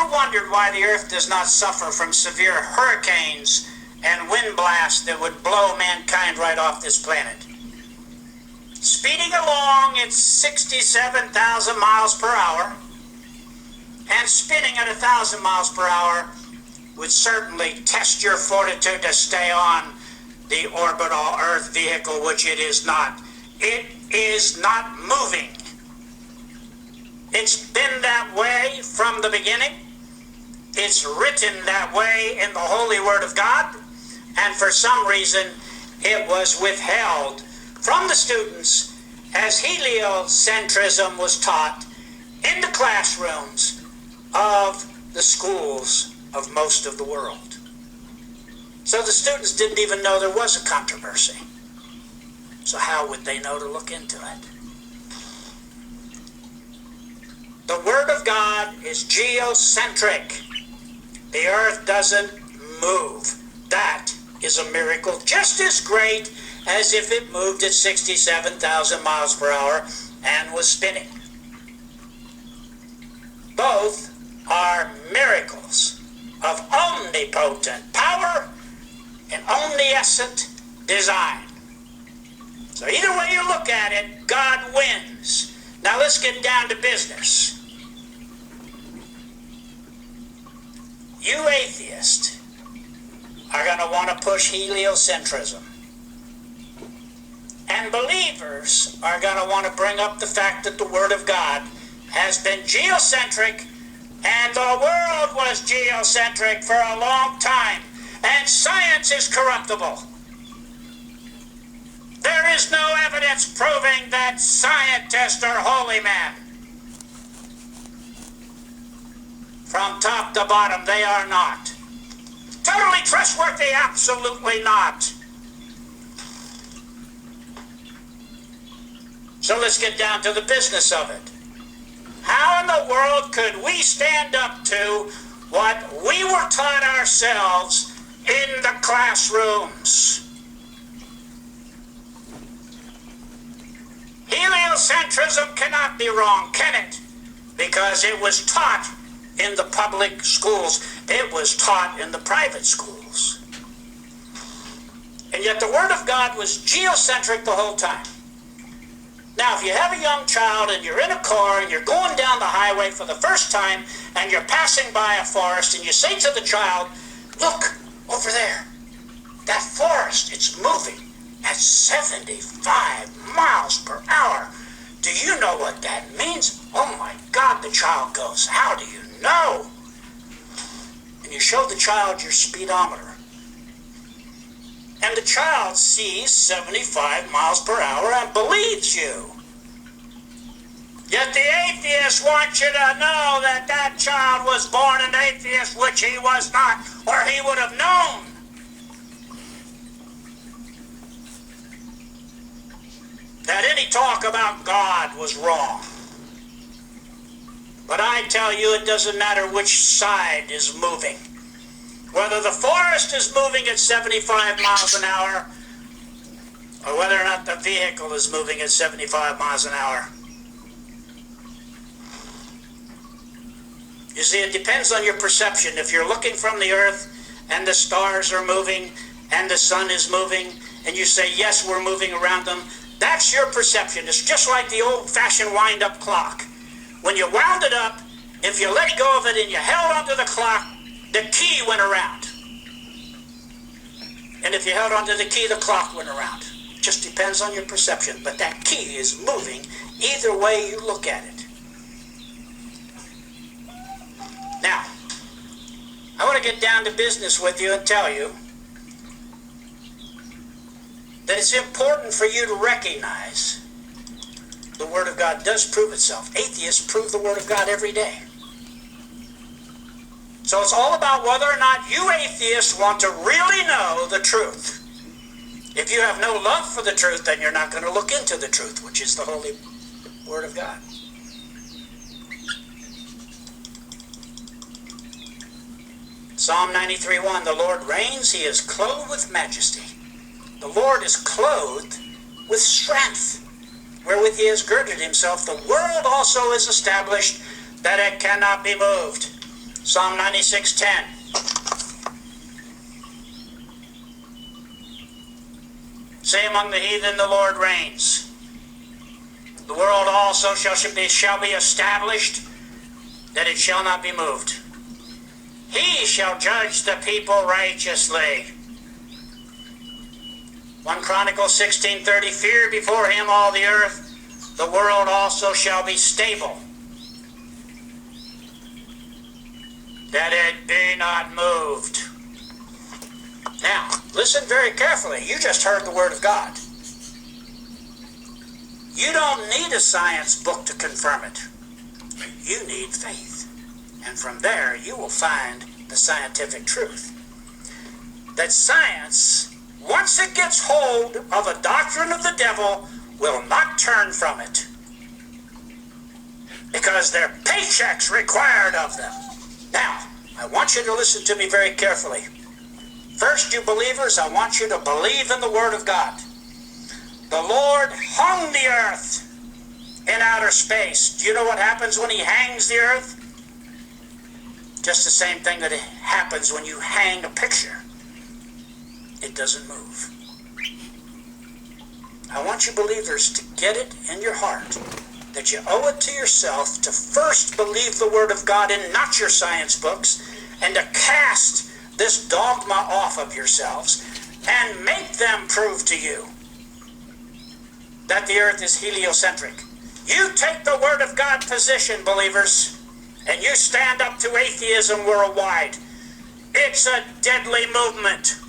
ever wondered why the earth does not suffer from severe hurricanes and wind blasts that would blow mankind right off this planet? Speeding along at 67,000 miles per hour and spinning at 1,000 miles per hour would certainly test your fortitude to stay on the orbital Earth vehicle, which it is not. It is not moving. It's been that way from the beginning. It's written that way in the Holy Word of God, and for some reason it was withheld from the students as heliocentrism was taught in the classrooms of the schools of most of the world. So the students didn't even know there was a controversy. So how would they know to look into it? The Word of God is geocentric. The earth doesn't move. That is a miracle just as great as if it moved at 67,000 miles per hour and was spinning. Both are miracles of omnipotent power and omniscient design. So either way you look at it, God wins. Now let's get down to business. You atheists are going to want to push heliocentrism. And believers are going to want to bring up the fact that the Word of God has been geocentric, and the world was geocentric for a long time, and science is corruptible. There is no evidence proving that scientists are holy men. From top to bottom, they are not. Totally trustworthy? Absolutely not. So let's get down to the business of it. How in the world could we stand up to what we were taught ourselves in the classrooms? Heliocentrism cannot be wrong, can it? Because it was taught in the public schools. It was taught in the private schools. And yet the Word of God was geocentric the whole time. Now, if you have a young child and you're in a car and you're going down the highway for the first time and you're passing by a forest and you say to the child, look, over there, that forest, it's moving at 75 miles per hour. Do you know what that means? Oh my God, the child goes, how do you know? And you show the child your speedometer. And the child sees 75 miles per hour and believes you. Yet the atheists want you to know that that child was born an atheist, which he was not, or he would have known. That any talk about God was wrong. But I tell you, it doesn't matter which side is moving. Whether the forest is moving at 75 miles an hour, or whether or not the vehicle is moving at 75 miles an hour. You see, it depends on your perception. If you're looking from the earth and the stars are moving and the sun is moving, and you say, yes, we're moving around them, that's your perception. It's just like the old-fashioned wind-up clock. When you wound it up, if you let go of it and you held onto the clock, the key went around. And if you held onto the key, the clock went around. It just depends on your perception. But that key is moving either way you look at it. Now, I want to get down to business with you and tell you that it's important for you to recognize the Word of God does prove itself. Atheists prove the Word of God every day. So it's all about whether or not you atheists want to really know the truth. If you have no love for the truth, then you're not going to look into the truth, which is the Holy Word of God. Psalm 93:1, the Lord reigns, he is clothed with majesty. The Lord is clothed with strength, wherewith he has girded himself. The world also is established, that it cannot be moved. Psalm 96:10. Say among the heathen, the Lord reigns. The world also shall be established, that it shall not be moved. He shall judge the people righteously. 1 Chronicles 16:30, fear before him all the earth, the world also shall be stable, that it be not moved. Now, listen very carefully. You just heard the word of God. You don't need a science book to confirm it. You need faith. And from there, you will find the scientific truth. That science, once it gets hold of a doctrine of the devil, will not turn from it. Because their paychecks required of them. Now, I want you to listen to me very carefully. First, you believers, I want you to believe in the Word of God. The Lord hung the earth in outer space. Do you know what happens when he hangs the earth? Just the same thing that happens when you hang a picture. It doesn't move. I want you believers to get it in your heart that you owe it to yourself to first believe the Word of God and not your science books, and to cast this dogma off of yourselves and make them prove to you that the earth is heliocentric. You take the Word of God position, believers, and you stand up to atheism worldwide. It's a deadly movement.